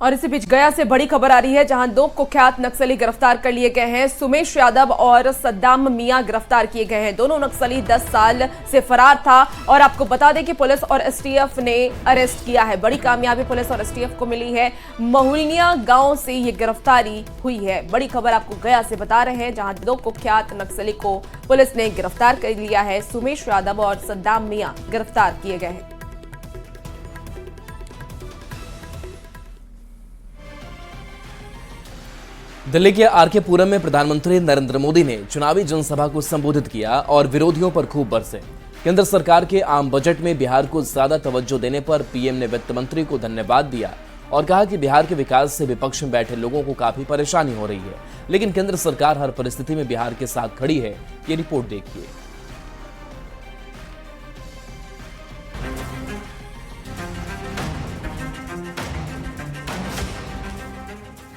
और इसी बीच गया से बड़ी खबर आ रही है, जहां दो कुख्यात नक्सली गिरफ्तार कर लिए गए हैं। सुमेश यादव और सद्दाम मियां गिरफ्तार किए गए हैं। दोनों नक्सली 10 साल से फरार था और आपको बता दें कि पुलिस और एसटीएफ ने अरेस्ट किया है। बड़ी कामयाबी पुलिस और एसटीएफ को मिली है। महुलिया गांव से ये गिरफ्तारी हुई है। बड़ी खबर आपको गया से बता रहे हैं, जहां दो कुख्यात नक्सली को पुलिस ने गिरफ्तार कर लिया है। सुमेश यादव और सद्दाम मियां गिरफ्तार किए गए हैं। दिल्ली के आरके पुरम में प्रधानमंत्री नरेंद्र मोदी ने चुनावी जनसभा को संबोधित किया और विरोधियों पर खूब बरसे। केंद्र सरकार के आम बजट में बिहार को ज्यादा तवज्जो देने पर पीएम ने वित्त मंत्री को धन्यवाद दिया और कहा कि बिहार के विकास से विपक्ष में बैठे लोगों को काफी परेशानी हो रही है, लेकिन केंद्र सरकार हर परिस्थिति में बिहार के साथ खड़ी है। ये रिपोर्ट देखिए।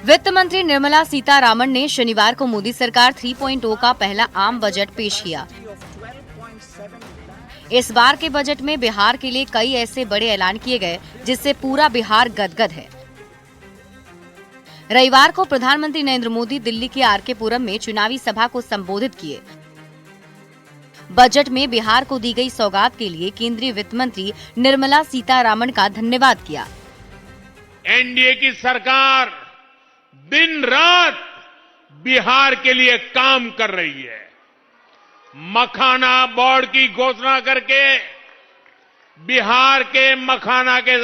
वित्त मंत्री निर्मला सीतारामन ने शनिवार को मोदी सरकार 3.0 का पहला आम बजट पेश किया। इस बार के बजट में बिहार के लिए कई ऐसे बड़े ऐलान किए गए जिससे पूरा बिहार गदगद है। रविवार को प्रधानमंत्री नरेंद्र मोदी दिल्ली के आरके पुरम में चुनावी सभा को संबोधित किए। बजट में बिहार को दी गई सौगात के लिए केंद्रीय वित्त मंत्री निर्मला सीतारामन का धन्यवाद किया। एनडीए की सरकार दिन रात बिहार के लिए काम कर रही है। मखाना बोर्ड की घोषणा करके बिहार के मखाना के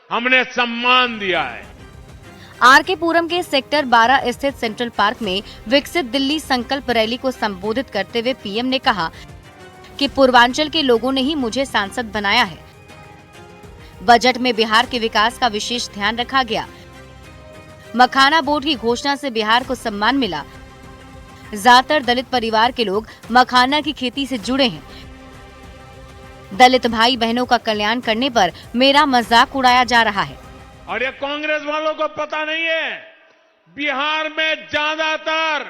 हमने सम्मान दिया है। आरके पुरम के सेक्टर 12 स्थित सेंट्रल पार्क में विकसित दिल्ली संकल्प रैली को संबोधित करते हुए पीएम ने कहा कि पूर्वांचल के लोगों ने ही मुझे सांसद बनाया है। बजट में बिहार के विकास का विशेष ध्यान रखा गया। मखाना बोर्ड की घोषणा से बिहार को सम्मान मिला। ज्यादातर दलित परिवार के लोग मखाना की खेती से जुड़े हैं। दलित भाई बहनों का कल्याण करने पर मेरा मजाक उड़ाया जा रहा है। और ये कांग्रेस वालों को पता नहीं है, बिहार में ज्यादातर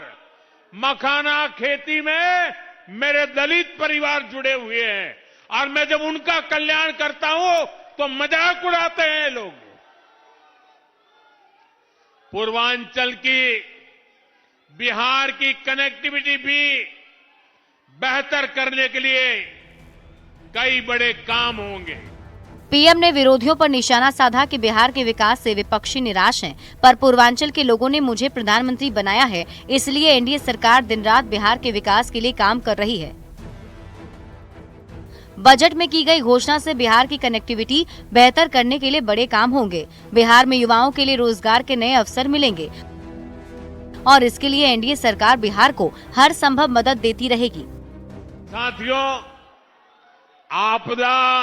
मखाना खेती में मेरे दलित परिवार जुड़े हुए हैं और मैं जब उनका कल्याण करता हूं तो मजाक उड़ाते हैं लोग। पूर्वांचल की बिहार की कनेक्टिविटी भी बेहतर करने के लिए कई बड़े काम होंगे। पीएम ने विरोधियों पर निशाना साधा कि बिहार के विकास से विपक्षी निराश हैं, पर पूर्वांचल के लोगों ने मुझे प्रधानमंत्री बनाया है, इसलिए एनडीए सरकार दिन रात बिहार के विकास के लिए काम कर रही है। बजट में की गई घोषणा से बिहार की कनेक्टिविटी बेहतर करने के लिए बड़े काम होंगे। बिहार में युवाओं के लिए रोजगार के नए अवसर मिलेंगे और इसके लिए एनडीए सरकार बिहार को हर संभव मदद देती रहेगी। साथियों, आपदा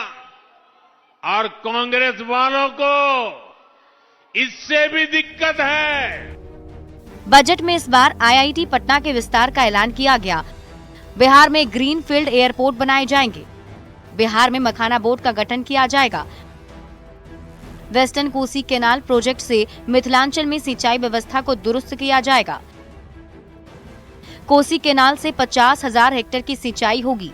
और कांग्रेस वालों को इससे भी दिक्कत है। बजट में इस बार आईआईटी पटना के विस्तार का ऐलान किया गया। बिहार में ग्रीनफील्ड एयरपोर्ट बनाए जाएंगे। बिहार में मखाना बोर्ड का गठन किया जाएगा। वेस्टर्न कोसी कैनाल प्रोजेक्ट से मिथिलांचल में सिंचाई व्यवस्था को दुरुस्त किया जाएगा। कोसी कैनाल से 50,000 हेक्टेयर की सिंचाई होगी।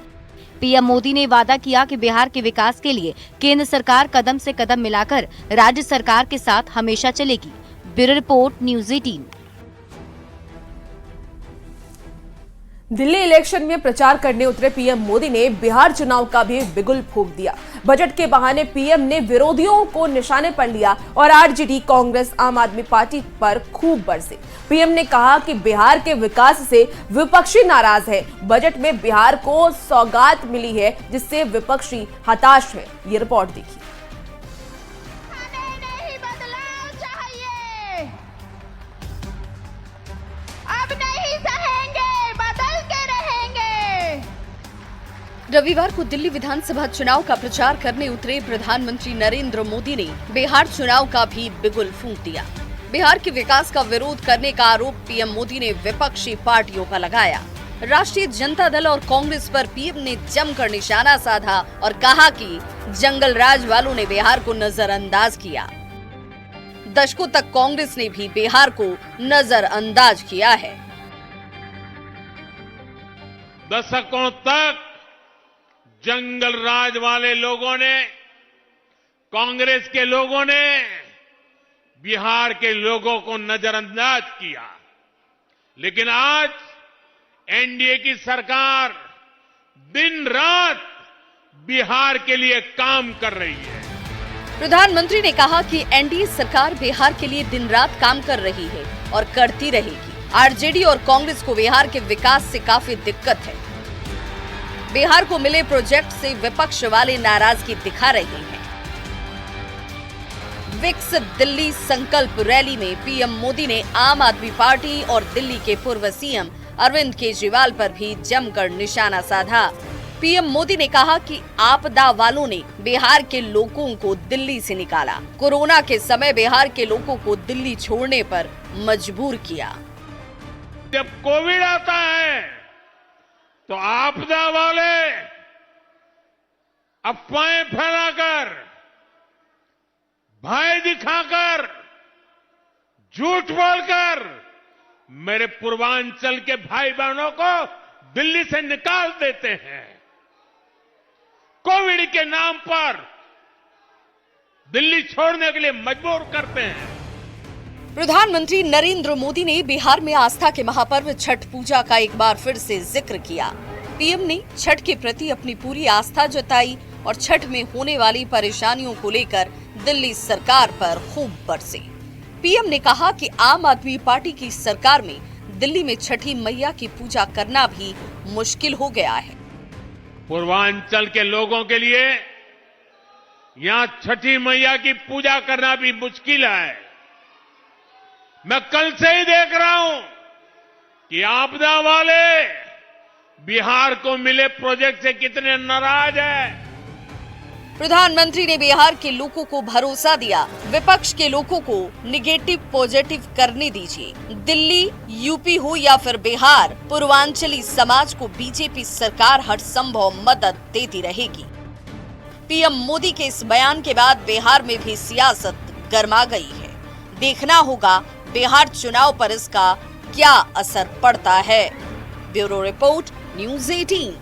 पीएम मोदी ने वादा किया कि बिहार के विकास के लिए केंद्र सरकार कदम से कदम मिलाकर राज्य सरकार के साथ हमेशा चलेगी। Bureau report, news 18। Delhi election में प्रचार करने उतरे पीएम मोदी ने बिहार चुनाव का भी बिगुल फूंक दिया। बजट के बहाने पीएम ने विरोधियों को निशाने पर लिया और आरजेडी, कांग्रेस, आम आदमी पार्टी पर खूब बरसे। पीएम ने कहा कि बिहार के विकास से विपक्षी नाराज है। बजट में बिहार को सौगात मिली है, जिससे विपक्षी हताश है। ये रिपोर्ट देखिए। रविवार को दिल्ली विधानसभा चुनाव का प्रचार करने उतरे प्रधानमंत्री नरेंद्र मोदी ने बिहार चुनाव का भी बिगुल फूंक दिया। बिहार के विकास का विरोध करने का आरोप पीएम मोदी ने विपक्षी पार्टियों पर लगाया। राष्ट्रीय जनता दल और कांग्रेस पर पीएम ने जमकर निशाना साधा और कहा कि जंगल राज वालों ने बिहार को नजरअंदाज किया। दशकों तक कांग्रेस ने भी बिहार को नजरअंदाज किया है। दशकों तक जंगल राज वाले लोगों ने, कांग्रेस के लोगों ने बिहार के लोगों को नजरअंदाज किया, लेकिन आज एनडीए की सरकार दिन रात बिहार के लिए काम कर रही है। प्रधानमंत्री ने कहा कि एनडीए सरकार बिहार के लिए दिन रात काम कर रही है और करती रहेगी। आरजेडी और कांग्रेस को बिहार के विकास से काफी दिक्कत है। बिहार को मिले प्रोजेक्ट से विपक्ष वाले नाराजगी दिखा रहे हैं। विकसित दिल्ली संकल्प रैली में पीएम मोदी ने आम आदमी पार्टी और दिल्ली के पूर्व सीएम अरविंद केजरीवाल पर भी जमकर निशाना साधा। पीएम मोदी ने कहा कि आपदा वालों ने बिहार के लोगों को दिल्ली से निकाला, कोरोना के समय बिहार के लोगों को दिल्ली छोड़ने पर मजबूर किया। जब कोविड आता है तो आपदा वाले अफवाहें फैलाकर, भय दिखाकर, झूठ बोलकर मेरे पूर्वांचल के भाई बहनों को दिल्ली से निकाल देते हैं। कोविड के नाम पर दिल्ली छोड़ने के लिए मजबूर करते हैं। प्रधानमंत्री नरेंद्र मोदी ने बिहार में आस्था के महापर्व छठ पूजा का एक बार फिर से जिक्र किया। पीएम ने छठ के प्रति अपनी पूरी आस्था जताई और छठ में होने वाली परेशानियों को लेकर दिल्ली सरकार पर खूब बरसे। पीएम ने कहा कि आम आदमी पार्टी की सरकार में दिल्ली में छठी मैया की पूजा करना भी मुश्किल हो गया है। पूर्वांचल के लोगों के लिए यहां छठी मैया की पूजा करना भी मुश्किल है। मैं कल से ही देख रहा हूं कि आपदा वाले बिहार को मिले प्रोजेक्ट से कितने नाराज हैं। प्रधानमंत्री ने बिहार के लोगों को भरोसा दिया, विपक्ष के लोगों को निगेटिव पॉजिटिव करने दीजिए। दिल्ली, यूपी हो या फिर बिहार, पूर्वांचली समाज को बीजेपी सरकार हर संभव मदद देती रहेगी। पीएम मोदी के इस बयान के बाद बिहार में भी सियासत गर्मा गई है। देखना होगा बिहार चुनाव पर इसका क्या असर पड़ता है। Bureau report, news 18।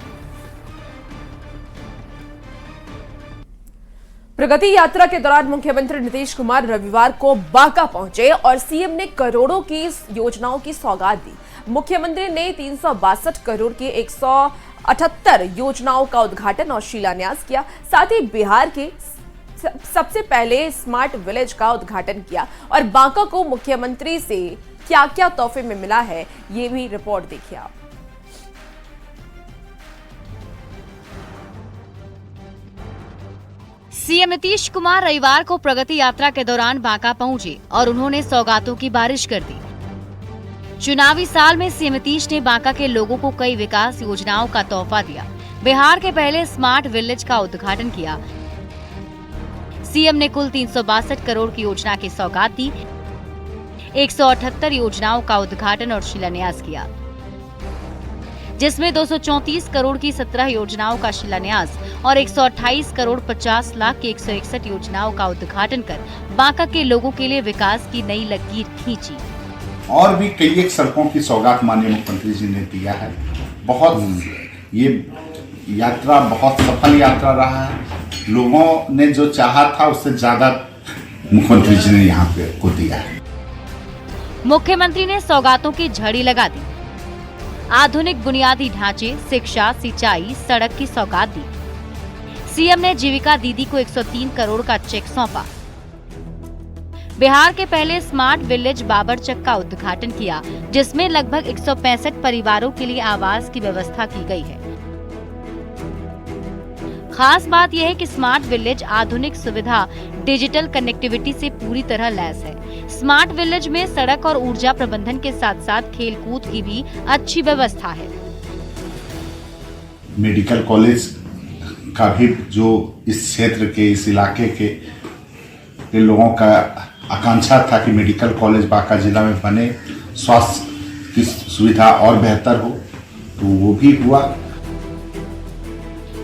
प्रगति यात्रा के दौरान मुख्यमंत्री नीतीश कुमार रविवार को बांका पहुंचे और सीएम ने करोड़ों की योजनाओं की सौगात दी। मुख्यमंत्री ने 362 करोड़ की 178 योजनाओं का उद्घाटन और शिलान्यास किया। साथ ही बिहार के सबसे पहले स्मार्ट विलेज का उद्घाटन किया। और बांका को मुख्यमंत्री से क्या क्या तोहफे में मिला है, ये भी रिपोर्ट देखिए आप। सीएम नीतीश कुमार रविवार को प्रगति यात्रा के दौरान बांका पहुंचे और उन्होंने सौगातों की बारिश कर दी। चुनावी साल में सीएम नीतीश ने बांका के लोगों को कई विकास योजनाओं का तोहफा दिया। बिहार के पहले स्मार्ट विलेज का उद्घाटन किया। सीएम ने कुल 362 करोड़ की योजना की सौगात दी। 178 योजनाओं का उद्घाटन और शिलान्यास किया, जिसमें 234 करोड़ की 17 योजनाओं का शिलान्यास और 128 करोड़ 50 लाख की 161 योजनाओं का उद्घाटन कर बांका के लोगों के लिए विकास की नई लकीर खींची। और भी कई एक सड़कों की सौगात माननीय मुख्यमंत्री जी ने दिया है। बहुत ये यात्रा बहुत सफल यात्रा रहा है। लोगों ने जो चाहा था उससे ज्यादा मुख्यमंत्री जी ने यहाँ पे को दिया है। मुख्यमंत्री ने सौगातों की झड़ी लगा दी। आधुनिक बुनियादी ढांचे, शिक्षा, सिंचाई, सड़क की सौगात दी। सीएम ने जीविका दीदी को 103 करोड़ का चेक सौंपा। बिहार के पहले स्मार्ट विलेज बाबरचक का उद्घाटन किया, जिसमें लगभग 165 परिवारों के लिए आवास की व्यवस्था की गई है। खास बात यह है कि स्मार्ट विलेज आधुनिक सुविधा, डिजिटल कनेक्टिविटी से पूरी तरह लैस है। स्मार्ट विलेज में सड़क और ऊर्जा प्रबंधन के साथ साथ खेलकूद की भी अच्छी व्यवस्था है। मेडिकल कॉलेज का भी जो इस क्षेत्र के, इस इलाके के लोगों का आकांक्षा था कि मेडिकल कॉलेज बांका जिला में बने, स्वास्थ्य की सुविधा और बेहतर हो, तो वो भी हुआ।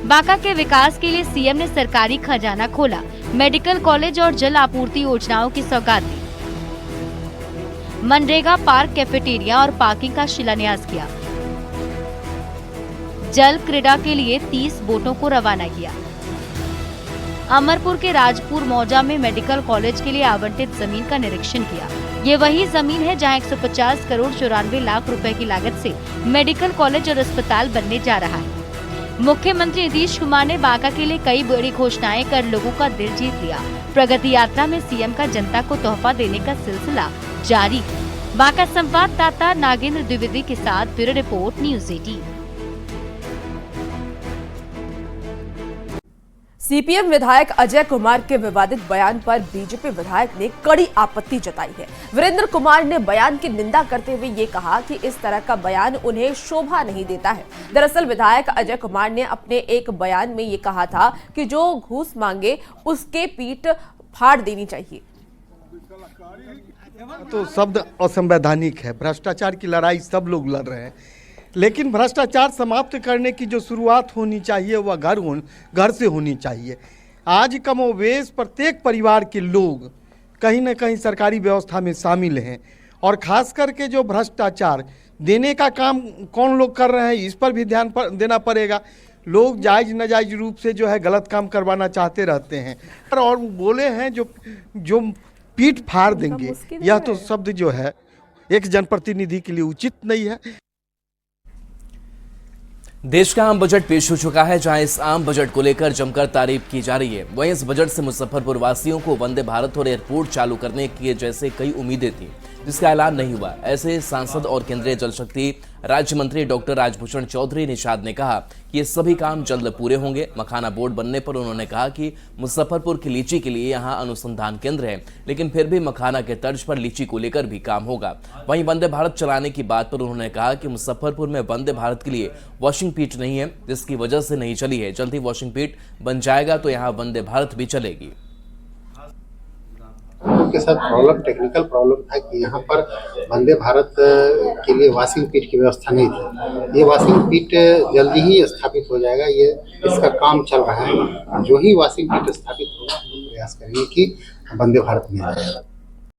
बांका के विकास के लिए सीएम ने सरकारी खजाना खोला, मेडिकल कॉलेज और जल आपूर्ति योजनाओं की सौगात दी। मनरेगा पार्क, कैफेटेरिया और पार्किंग का शिलान्यास किया। जल क्रीड़ा के लिए 30 बोटों को रवाना किया। अमरपुर के राजपुर मौजा में मेडिकल कॉलेज के लिए आवंटित जमीन का निरीक्षण किया। ये वही जमीन है जहां 150 करोड़ 94 लाख रुपए की लागत से मेडिकल कॉलेज और अस्पताल बनने जा रहा है। मुख्यमंत्री नीतीश कुमार ने बांका के लिए कई बड़ी घोषणाएं कर लोगों का दिल जीत लिया। प्रगति यात्रा में सीएम का जनता को तोहफा देने का सिलसिला जारी है। बांका संवाददाता नागेंद्र द्विवेदी के साथ ब्यूरो रिपोर्ट न्यूज़ 18। सीपीएम विधायक अजय कुमार के विवादित बयान पर बीजेपी विधायक ने कड़ी आपत्ति जताई है। वीरेंद्र कुमार ने बयान की निंदा करते हुए ये कहा कि इस तरह का बयान उन्हें शोभा नहीं देता है। दरअसल विधायक अजय कुमार ने अपने एक बयान में ये कहा था कि जो घूस मांगे उसके पीठ फाड़ देनी चाहिए। तो शब्द असंवैधानिक है। भ्रष्टाचार की लड़ाई सब लोग लड़ रहे हैं, लेकिन भ्रष्टाचार समाप्त करने की जो शुरुआत होनी चाहिए वह घर से होनी चाहिए। आज कमोवेश प्रत्येक परिवार के लोग कहीं न कहीं सरकारी व्यवस्था में शामिल हैं, और ख़ास करके जो भ्रष्टाचार देने का काम कौन लोग कर रहे हैं इस पर भी ध्यान देना पड़ेगा। लोग जायज़ नाजायज़ रूप से जो है गलत काम करवाना चाहते रहते हैं, और बोले हैं जो पीठ फाड़ देंगे, यह तो शब्द जो है एक जनप्रतिनिधि के लिए उचित नहीं है। देश का आम बजट पेश हो चुका है, जहां इस आम बजट को लेकर जमकर तारीफ की जा रही है। वहीं इस बजट से मुजफ्फरपुर वासियों को वंदे भारत और एयरपोर्ट चालू करने की जैसे कई उम्मीदें थी, जिसका ऐलान नहीं हुआ। ऐसे सांसद और केंद्रीय जल शक्ति राज्य मंत्री डॉक्टर राजभूषण चौधरी निषाद ने कहा कि ये सभी काम जल्द पूरे होंगे। मखाना बोर्ड बनने पर उन्होंने कहा कि मुजफ्फरपुर की लीची के लिए यहाँ अनुसंधान केंद्र है, लेकिन फिर भी मखाना के तर्ज पर लीची को लेकर भी काम होगा। वहीं वंदे भारत चलाने की बात पर उन्होंने कहा कि मुजफ्फरपुर में वंदे भारत के लिए वॉशिंग पीट नहीं है, जिसकी वजह से नहीं चली है। जल्द ही वॉशिंग पीट बन जाएगा तो यहाँ वंदे भारत भी चलेगी। के साथ प्रॉब्लम टेक्निकल प्रॉब्लम था कि यहाँ पर वंदे भारत के लिए वॉशिंग पिट की व्यवस्था नहीं थी। ये वॉशिंग पिट जल्दी ही स्थापित हो जाएगा, ये इसका काम चल रहा है। जो ही वॉशिंग पिट स्थापित होगा हम प्रयास करेंगे कि वंदे भारत में आ जाएगा।